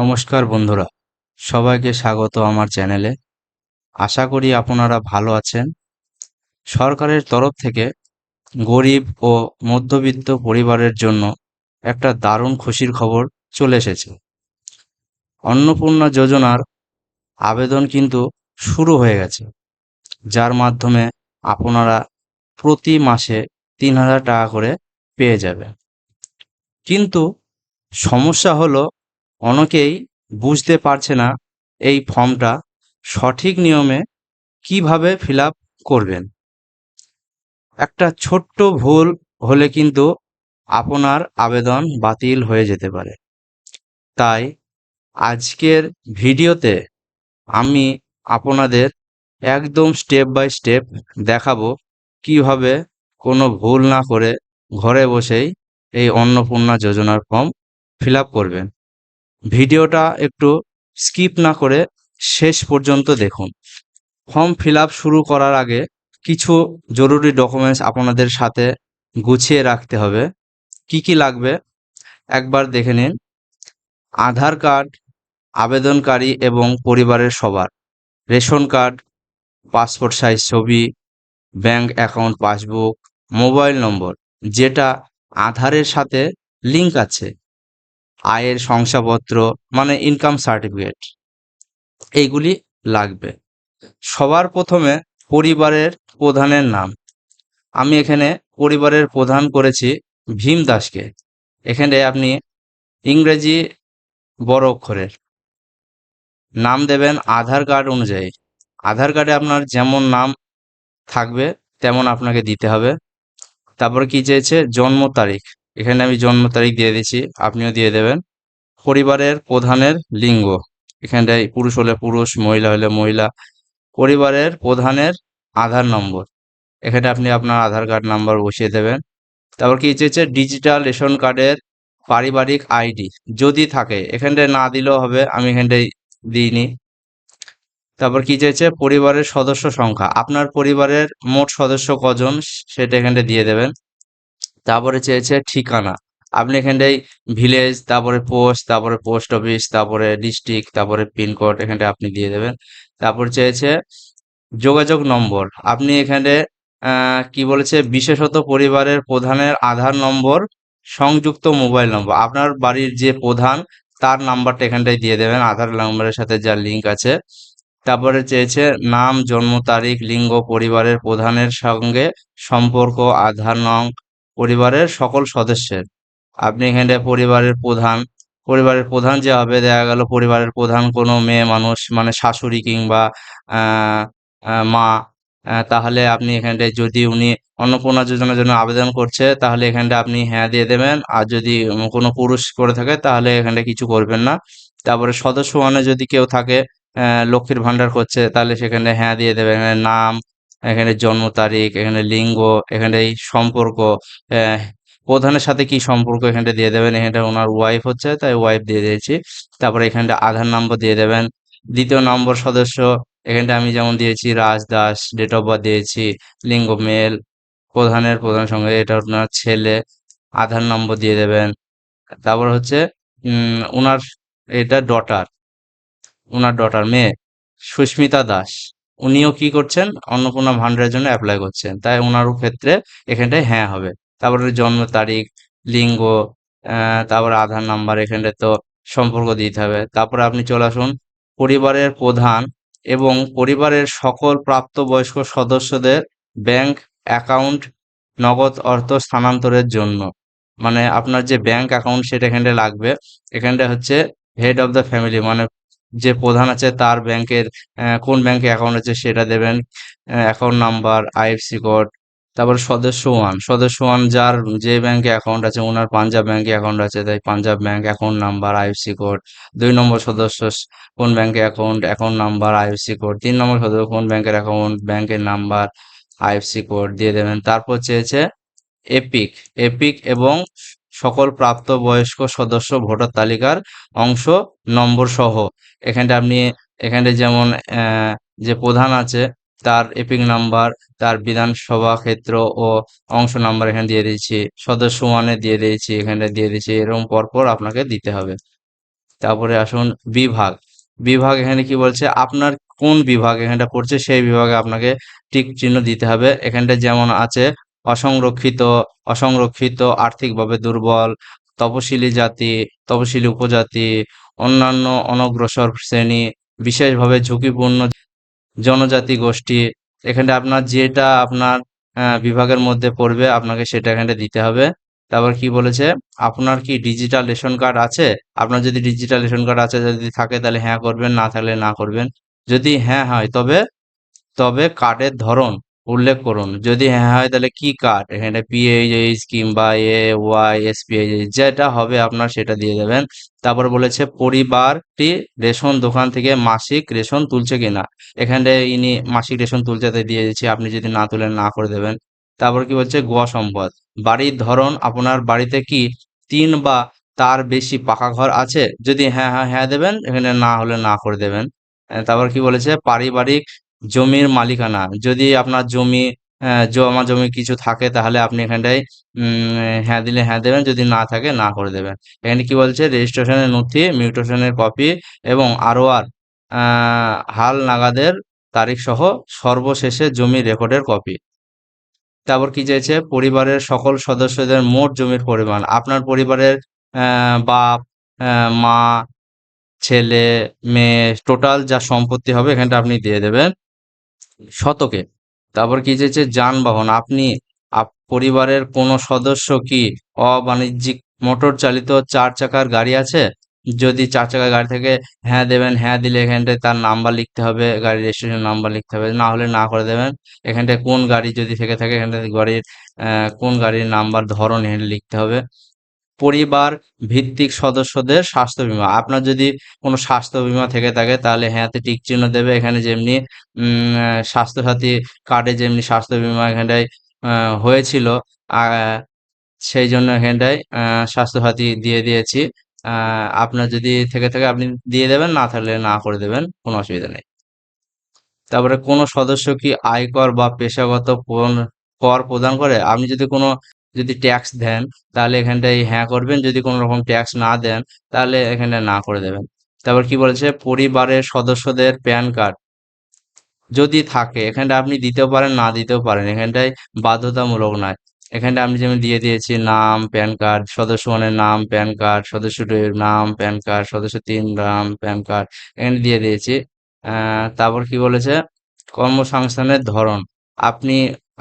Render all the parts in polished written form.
নমস্কার বন্ধুরা, সবাইকে স্বাগত আমার চ্যানেলে। আশা করি আপনারা ভালো আছেন। সরকারের তরফ থেকে গরিব ও মধ্যবিত্ত পরিবারের জন্য একটা দারুণ খুশির খবর চলে এসেছে। অন্নপূর্ণা যোজনার আবেদন কিন্তু শুরু হয়ে গেছে, যার মাধ্যমে আপনারা প্রতি মাসে ৩,০০০ টাকা করে পেয়ে যাবেন। কিন্তু সমস্যা হলো, অনেকেই বুঝতে পারছে না এই ফর্মটা সঠিক নিয়মে কিভাবে ফিল আপ করবেন। একটা ছোট্ট ভুল হলে কিন্তু আপনার আবেদন বাতিল হয়ে যেতে পারে। তাই আজকের ভিডিওতে আমি আপনাদের একদম স্টেপ বাই স্টেপ দেখাবো কিভাবে কোনো ভুল না করে ঘরে বসেই এই অন্নপূর্ণা যোজনার ফর্ম ফিল আপ করবেন। ভিডিওটা একটু স্কিপ না করে শেষ পর্যন্ত দেখুন। ফর্ম ফিল আপ শুরু করার আগে কিছু জরুরি ডকুমেন্টস আপনাদের সাথে গুছিয়ে রাখতে হবে। কি কি লাগবে একবার দেখে নিন। আধার কার্ড আবেদনকারী এবং পরিবারের সবার, রেশন কার্ড, পাসপোর্ট সাইজ ছবি, ব্যাংক অ্যাকাউন্ট পাসবুক, মোবাইল নম্বর যেটা আধারের সাথে লিঙ্ক আছে, আয়ের শংসাপত্র মানে ইনকাম সার্টিফিকেট, এইগুলি লাগবে। সবার প্রথমে পরিবারের প্রধানের নাম। আমি এখানে পরিবারের প্রধান করেছি ভীম দাসকে। এখানে আপনি ইংরেজি বড় অক্ষরের নাম দেবেন আধার কার্ড অনুযায়ী। আধার কার্ডে আপনার যেমন নাম থাকবে তেমন আপনাকে দিতে হবে। তারপরে কি চেয়েছে, জন্ম তারিখ। এখানে আমি জন্ম তারিখ দিয়ে দিচ্ছি, আপনিও দিয়ে দেবেন। পরিবারের প্রধানের লিঙ্গ, এখানটায় পুরুষ হলে পুরুষ, মহিলা হলে মহিলা। পরিবারের প্রধানের আধার নম্বর, এখানে আপনি আপনার আধার কার্ড নাম্বার বসিয়ে দেবেন। তারপর কি চেয়েছে, ডিজিটাল রেশন কার্ডের পারিবারিক আইডি যদি থাকে, এখানটায় না দিলেও হবে, আমি এখানটায় দিইনি। তারপর কি চেয়েছে, পরিবারের সদস্য সংখ্যা, আপনার পরিবারের মোট সদস্য কজন সেটা এখানটায় দিয়ে দেবেন। তারপরে চেয়েছে ঠিকানা, আপনি এখানটায় ভিলেজ, তারপরে পোস্ট, তারপরে পোস্ট অফিস, তারপরে ডিস্ট্রিক্ট, তারপরে পিনকোড এখানটায় আপনি দিয়ে দেবেন। তারপর চেয়েছে যোগাযোগ নম্বর, আপনি এখানে কি বলেছে, বিশেষত পরিবারের প্রধানের আধার নম্বর সংযুক্ত মোবাইল নম্বর, আপনার বাড়ির যে প্রধান তার নাম্বারটা এখানটায় দিয়ে দেবেন আধার নম্বরের সাথে যা লিঙ্ক আছে। তারপরে চেয়েছে নাম, জন্ম তারিখ, লিঙ্গ, পরিবারের প্রধানের সঙ্গে সম্পর্ক, আধার নং, পরিবারের সকল সদস্যের। আপনি এখানটায় পরিবারের প্রধান যে হবে, দেখা গেল পরিবারের প্রধান কোনো মেয়ে মানুষ মানে শাশুড়ি কিংবা আহ, মা, তাহলে আপনি এখানটায় যদি উনি অন্নপূর্ণা যোজনার জন্য আবেদন করছে তাহলে এখানটা আপনি হ্যাঁ দিয়ে দেবেন। আর যদি কোনো পুরুষ করে থাকে তাহলে এখানটা কিছু করবেন না। তারপরে সদস্য মানে যদি কেউ থাকে লক্ষ্মীর ভান্ডার করছে তাহলে সেখানে হ্যাঁ দিয়ে দেবেন। এখানে নাম, এখানে জন্ম তারিখ, এখানে লিঙ্গ, এখানে এই সম্পর্ক, আহ, প্রধানের সাথে কি সম্পর্ক এখানটা দিয়ে দেবেন। এখানটা ওনার ওয়াইফ হচ্ছে তাই ওয়াইফ দিয়ে দিয়েছি। তারপরে এখানটা আধার নম্বর দিয়ে দেবেন। দ্বিতীয় নম্বর সদস্য, এখানটা আমি যেমন দিয়েছি রাজ দাস, ডেট অফ বার্থ দিয়েছি, লিঙ্গ মেল, প্রধানের সঙ্গে এটা আপনার ছেলে, আধার নম্বর দিয়ে দেবেন। তারপর হচ্ছে ওনার এটা ডটার, ওনার ডটার মেয়ে সুস্মিতা দাস, উনিও কি করছেন, অন্নপূর্ণা ভান্ডারের জন্য অ্যাপ্লাই করছেন, তাই ওনারও ক্ষেত্রে এখানটায় হ্যাঁ হবে। তারপরে জন্ম তারিখ, লিঙ্গ, তারপরে আধার নাম্বার, এখানটায় তো সম্পর্ক দিতে হবে। তারপরে আপনি চলে আসুন পরিবারের প্রধান এবং পরিবারের সকল প্রাপ্তবয়স্ক সদস্যদের ব্যাংক অ্যাকাউন্ট নগদ অর্থ স্থানান্তরের জন্য, মানে আপনার যে ব্যাংক অ্যাকাউন্ট সেটা এখানটায় লাগবে। এখানটা হচ্ছে হেড অফ দ্য ফ্যামিলি মানে যে প্রধান আছে তার ব্যাংকের কোন ব্যাংকে অ্যাকাউন্ট আছে সেটা দেবেন, অ্যাকাউন্ট নাম্বার, আইএফসি কোড। তারপর সদস্য ওয়ান যার যে ব্যাংকে অ্যাকাউন্ট আছে, ওনার পাঞ্জাব ব্যাংকে অ্যাকাউন্ট আছে তাই Punjab bank account number, IFC code. 2 নম্বর সদস্য কোন ব্যাংকে account, account number, IFC code. 3 নম্বর সদস্য কোন ব্যাংকের অ্যাকাউন্ট, ব্যাংকের নাম্বার, আইএফসি কোড দিয়ে দেবেন। তারপর চেয়েছে এপিক, এবং সকল প্রাপ্তবয়স্ক সদস্য ভোটার তালিকার অংশ নম্বর সহ। এখানটা আপনি এখানে যেমন যে প্রধান আছে তার এপিক নাম্বার, তার বিধানসভা ক্ষেত্র ও অংশ নাম্বার এখানে দিয়ে দিয়েছি, সদস্য ওয়ানে দিয়ে দিয়েছি, এখানে দিয়ে দিয়েছি, এরকম পরপর আপনাকে দিতে হবে। তারপরে আসুন বিভাগ। বিভাগ এখানে কি বলছে, আপনার কোন বিভাগ এখানটা পড়ছে সেই বিভাগে আপনাকে টিক চিহ্ন দিতে হবে। এখানটা যেমন আছে অসংরক্ষিত, অসংরক্ষিত, আর্থিকভাবে দুর্বল, তপশিলি জাতি, তপশিলি উপজাতি, অন্যান্য অনগ্রসর শ্রেণী, বিশেষভাবে ঝুঁকিপূর্ণ জনজাতি গোষ্ঠী। এখানে আপনার যেটা আপনার বিভাগের মধ্যে পড়বে আপনাকে সেটা এখানে দিতে হবে। তারপর কি বলেছে, আপনার কি ডিজিটাল রেশন কার্ড আছে? আপনার যদি ডিজিটাল রেশন কার্ড আছে, যদি থাকে তাহলে হ্যাঁ করবেন, না থাকলে না করবেন। যদি হ্যাঁ হয় তবে তবে কার্ডের ধরন উল্লেখ করুন। যদি হ্যাঁ হয় তাহলে কি কার্ড, এখানে পিএইচএইচ কিংবা ওয়াই এসপিএইচ যেটা হবে আপনার সেটা দিয়ে দেবেন। তারপর বলেছে পরিবারটি রেশন দোকান থেকে মাসিক রেশন তুলছে কিনা, এখানে ইনি মাসিক রেশন তুলছে তাই দিয়ে দিচ্ছি, আপনি যদি না তুলেন না করে দেবেন। তারপর কি বলছে গ সম্পদ, বাড়ির ধরন, আপনার বাড়িতে কি 3 বা তার বেশি পাকা ঘর আছে? যদি হ্যাঁ হ্যাঁ হ্যাঁ দেবেন, এখানে না হলে না করে দেবেন। তারপর কি বলেছে পারিবারিক জমির মালিকানা, যদি আপনার জমি জমা জমি কিছু থাকে তাহলে আপনি এখানটায় হ্যাঁ দিলে হ্যাঁ দেবেন, যদি না থাকে না করে দেবেন। এখানে কি বলছে রেজিস্ট্রেশনের নথি, মিউটেশনের কপি এবং আরওআর হাল নাগাদের তারিখ সহ সর্বশেষে জমি রেকর্ডের কপি। তারপর কি চাইছে পরিবারের সকল সদস্যদের মোট জমির পরিমাণ, আপনার পরিবারের বাপ, মা, ছেলে, মেয়ে টোটাল যা সম্পত্তি হবে এখানটা আপনি দিয়ে দেবেন শতকে। তারপর কি চেয়েছে যানবাহন, আপনি পরিবারের কোনো সদস্য কি অবাণিজ্যিক মোটর চালিত 4 চাকার গাড়ি আছে? যদি 4 চাকার গাড়ি থেকে হ্যাঁ দেবেন, হ্যাঁ দিলে এখানটায় তার নাম্বার লিখতে হবে, গাড়ির রেজিস্ট্রেশন নাম্বার লিখতে হবে, না হলে না করে দেবেন। এখানটায় কোন গাড়ি যদি থেকে থাকে এখানটায় গাড়ির কোন গাড়ির নাম্বার ধরন এখানে লিখতে হবে। পরিবার ভিত্তিক সদস্যদের স্বাস্থ্য বীমা, আপনার যদি কোনো স্বাস্থ্য বীমা থেকে থাকে তাহলে হ্যাঁতে টিক চিহ্ন দেবে। এখানে যেমনি স্বাস্থ্যসাথী কার্ডে যেমনি স্বাস্থ্য বীমা এখানটায় হয়েছিল, সেই জন্য এখানটায় স্বাস্থ্যসাথী দিয়ে দিয়েছি। আপনার যদি থেকে থাকে আপনি দিয়ে দেবেন, না থাকলে না করে দেবেন, কোনো অসুবিধা নেই। তারপরে কোনো সদস্য কি আয়কর বা পেশাগত কর প্রদান করে, আপনি যদি কোনো যদি ট্যাক্স দেন তাহলে এখানটায় হ্যাঁ করবেন, যদি কোনো রকম ট্যাক্স না দেন তাহলে এখানে না করে দেবেন। তারপর কি বলেছে পরিবারের সদস্যদের প্যান কার্ড যদি থাকে এখানটা আপনি দিতেও পারেন, না দিতেও পারেন, এখানটায় বাধ্যতামূলক নয়। এখানটা আমি যেমন দিয়ে দিয়েছি নাম, প্যান কার্ড, সদস্য মানে নাম, প্যান কার্ড, সদস্য 2 এর নাম, প্যান কার্ড, সদস্য 3 নাম, প্যান কার্ড, এখানে দিয়ে দিয়েছি। তারপর কি বলেছে কর্মসংস্থানের ধরন, আপনি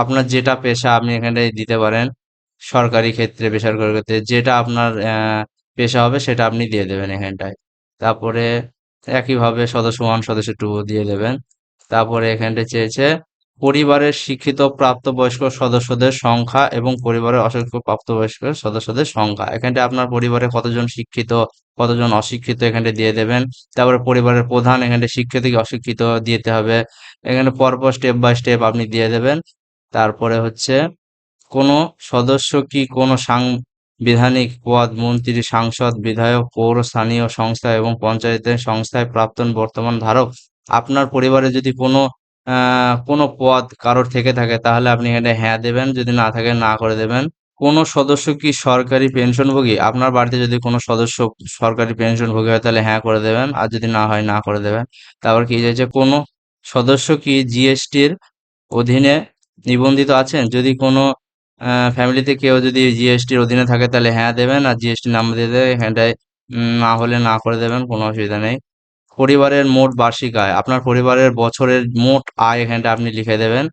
আপনার যেটা পেশা আপনি এখানটায় দিতে পারেন, সরকারি ক্ষেত্রে, বেসরকারি ক্ষেত্রে যেটা আপনার পেশা হবে সেটা আপনি দিয়ে দেবেন এখানটায়। তারপরে একইভাবে সদস্য 1 সদস্য 2 দিয়ে দেবেন। তারপরে এখানটায় চেয়েছে পরিবারের শিক্ষিত প্রাপ্তবয়স্ক সদস্যদের সংখ্যা এবং পরিবারের অশিক্ষিত প্রাপ্তবয়স্ক সদস্যদের সংখ্যা, এখানটায় আপনার পরিবারে কতজন শিক্ষিত কতজন অশিক্ষিত এখানটায় দিয়ে দেবেন। তারপরে পরিবারের প্রধান এখানটায় শিক্ষিত কি অশিক্ষিত দিতে হবে, এখানে পরপর স্টেপ বাই স্টেপ আপনি দিয়ে দেবেন। তারপরে হচ্ছে কোনো সদস্য কি কোনো সাংবিধানিক পদ, মন্ত্রী, সাংসদ, বিধায়ক, পৌর স্থানীয় সংস্থা এবং পঞ্চায়েতের সংস্থায় প্রাক্তন বর্তমান ধারক, আপনার পরিবারে যদি কোনো পদ কারোর থেকে থাকে তাহলে আপনি এখানে হ্যাঁ দেবেন, যদি না থাকে না করে দেবেন। কোনো সদস্য কি সরকারি পেনশনভোগী, আপনার বাড়িতে যদি কোনো সদস্য সরকারি পেনশনভোগী হয় তাহলে হ্যাঁ করে দেবেন, আর যদি না হয় না করে দেবেন। তারপর কি হয়েছে কোনো সদস্য কি জিএসটির অধীনে নিবন্ধিত আছেন, যদি কোনো ফ্যামিলিতে কেউ যদি জিএসটির অধীনে থাকে তাহলে হ্যাঁ দেবেন, আর জিএসটি নাম্বার দিয়ে দেবেন এখানটায়। না হলে না করে দেবেন, কোনো অসুবিধা নেই। পরিবারের মোট বার্ষিক আয়, আপনার পরিবারের বছরের মোট আয় এখানটা আপনি লিখে দেবেন।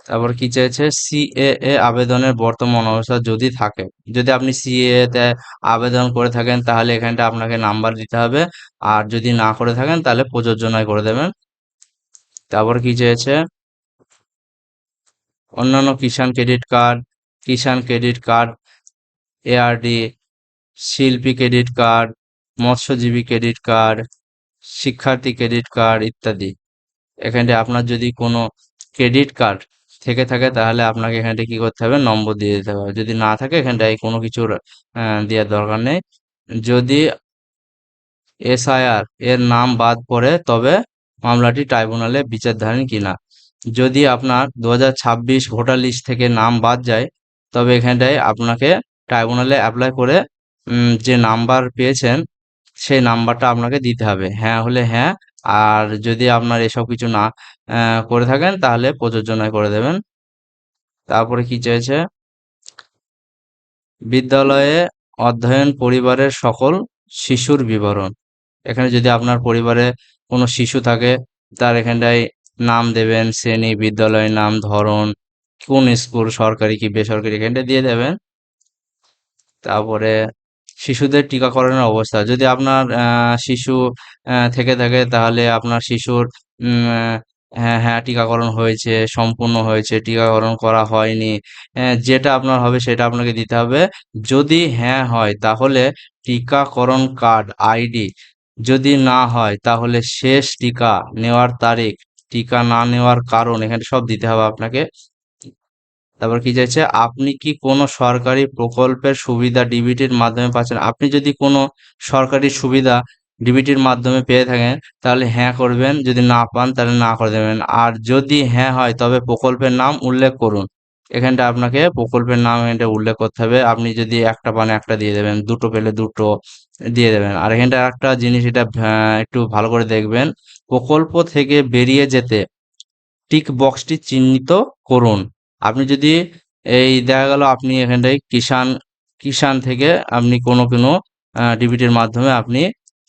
তারপর কি চাইছে সিএএ আবেদনের বর্তমান অবস্থা যদি থাকে, যদি আপনি সিএএ তে আবেদন করে থাকেন তাহলে এখানটা আপনাকে নাম্বার দিতে হবে, আর যদি না করে থাকেন তাহলে প্রযোজ্য নয় করে দেবেন। তারপর কি চেয়েছে অন্যান্য কিষাণ ক্রেডিট কার্ড, এআরডি, শিল্পী ক্রেডিট কার্ড, মৎস্যজীবী ক্রেডিট কার্ড, শিক্ষার্থী ক্রেডিট কার্ড ইত্যাদি। এখানে আপনার যদি কোনো ক্রেডিট কার্ড থেকে থাকে তাহলে আপনাকে এখানটা কি করতে হবে নম্বর দিয়ে দিতে হবে, যদি না থাকে এখানটায় কোনো কিছুর দেওয়ার দরকার নেই। যদি এসআইআর এর নাম বাদ পড়ে তবে মামলাটি ট্রাইব্যুনালে বিচারধারীন কিনা, যদি আপনার 2026 ভোটার লিস্ট থেকে নাম বাদ যায় তবে এখানটায় আপনাকে ট্রাইব্যুনালে অ্যাপ্লাই করে যে নাম্বার পেয়েছেন সেই নাম্বারটা আপনাকে দিতে হবে, হ্যাঁ হলে হ্যাঁ, আর যদি আপনার এসব কিছু না করে থাকেন তাহলে প্রযোজ্য নয় করে দেবেন। তারপরে কি চেয়েছে, বিদ্যালয়ে অধ্যয়ন পরিবারের সকল শিশুর বিবরণ। এখানে যদি আপনার পরিবারে কোনো শিশু থাকে তার এখানটায় নাম দেবেন, শ্রেণী, বিদ্যালয়ের নাম, ধরন, কোন স্কুল, সরকারি কি বেসরকারি, এখানটা দিয়ে দেবেন। তারপরে শিশুদের টিকাকরণের অবস্থা, যদি আপনার শিশু থেকে থাকে তাহলে আপনার শিশুর হ্যাঁ হ্যাঁ টিকাকরণ হয়েছে, সম্পূর্ণ হয়েছে, টিকাকরণ করা হয়নি, যেটা আপনার হবে সেটা আপনাকে দিতে হবে। যদি হ্যাঁ হয় তাহলে টিকাকরণ কার্ড আইডি, যদি না হয় তাহলে শেষ টিকা নেওয়ার তারিখ, টিকা না নেওয়ার কারণ, এখানে সব দিতে হবে আপনাকে। তারপর কি চাইছে, আপনি কি কোনো সরকারি প্রকল্পের সুবিধা ডিবিটির মাধ্যমে পাচ্ছেন। আপনি যদি কোনো সরকারি সুবিধা ডিবিটির মাধ্যমে পেয়ে থাকেন তাহলে হ্যাঁ করবেন, যদি না পান তাহলে না করে দেবেন। আর যদি হ্যাঁ হয় তবে প্রকল্পের নাম উল্লেখ করুন। এখানটা আপনাকে প্রকল্পের নাম এখানটা উল্লেখ করতে হবে। আপনি যদি একটা পান একটা দিয়ে দেবেন, দুটো পেলে দুটো দিয়ে দেবেন। আর এখানটা একটা জিনিস, এটা একটু ভালো করে দেখবেন, প্রকল্প থেকে বেরিয়ে যেতে টিক বক্সটি চিহ্নিত করুন। আপনি যদি এই দেখা গেল আপনি এখানটায় কিষাণ কিষাণ থেকে আপনি কোনো ডিবিটির মাধ্যমে আপনি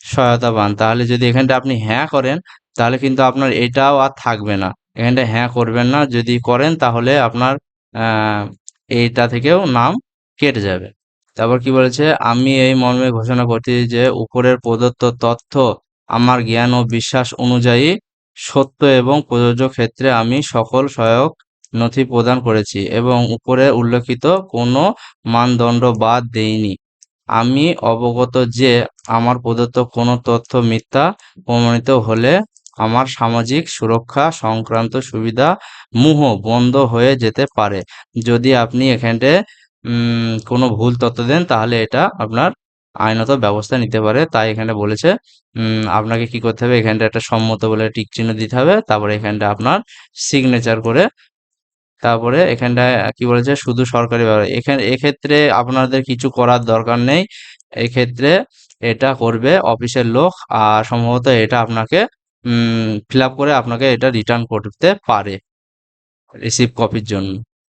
সহায়তা পান, তাহলে যদি এখানটা আপনি হ্যাঁ করেন তাহলে কিন্তু আপনার এটাও আর থাকবে না। এখানটা হ্যাঁ করবেন না, যদি করেন তাহলে আপনার আহ, এইটা থেকেও নাম কেটে যাবে। তারপর কি বলেছে, আমি এই মর্মে ঘোষণা করছি যে উপরের প্রদত্ত তথ্য আমার জ্ঞান ও বিশ্বাস অনুযায়ী সত্য এবং প্রযোজ্য ক্ষেত্রে আমি সকল সহায়ক নথি প্রদান করেছি এবং উপরে উল্লেখিত কোনো মানদণ্ড বাদ দেইনি। আমি অবগত যে আমার প্রদত্ত কোনো তথ্য মিথ্যা প্রমাণিত হলে আমার সামাজিক সুরক্ষা সংক্রান্ত সুবিধা সমূহ বন্ধ হয়ে যেতে পারে। যদি আপনি এখানটায় কোনো ভুল তথ্য দেন তাহলে এটা আপনার আইনত ব্যবস্থা নিতে পারে। তাই এখানে বলেছে আপনাকে কি করতে হবে, এখানটা একটা সম্মত বলে টিক চিহ্ন দিতে হবে, তারপরে এখানটা আপনার সিগনেচার করে, তারপরে এখানটায় কি বলেছে, শুধু সরকারি এখানে এক্ষেত্রে আপনাদের কিছু করার দরকার নেই। এক্ষেত্রে এটা করবে অফিসের লোক, আর সম্ভবত এটা আপনাকে ফিল আপ করে আপনাকে এটা রিটার্ন করতে পারে রিসিভ কপির জন্য।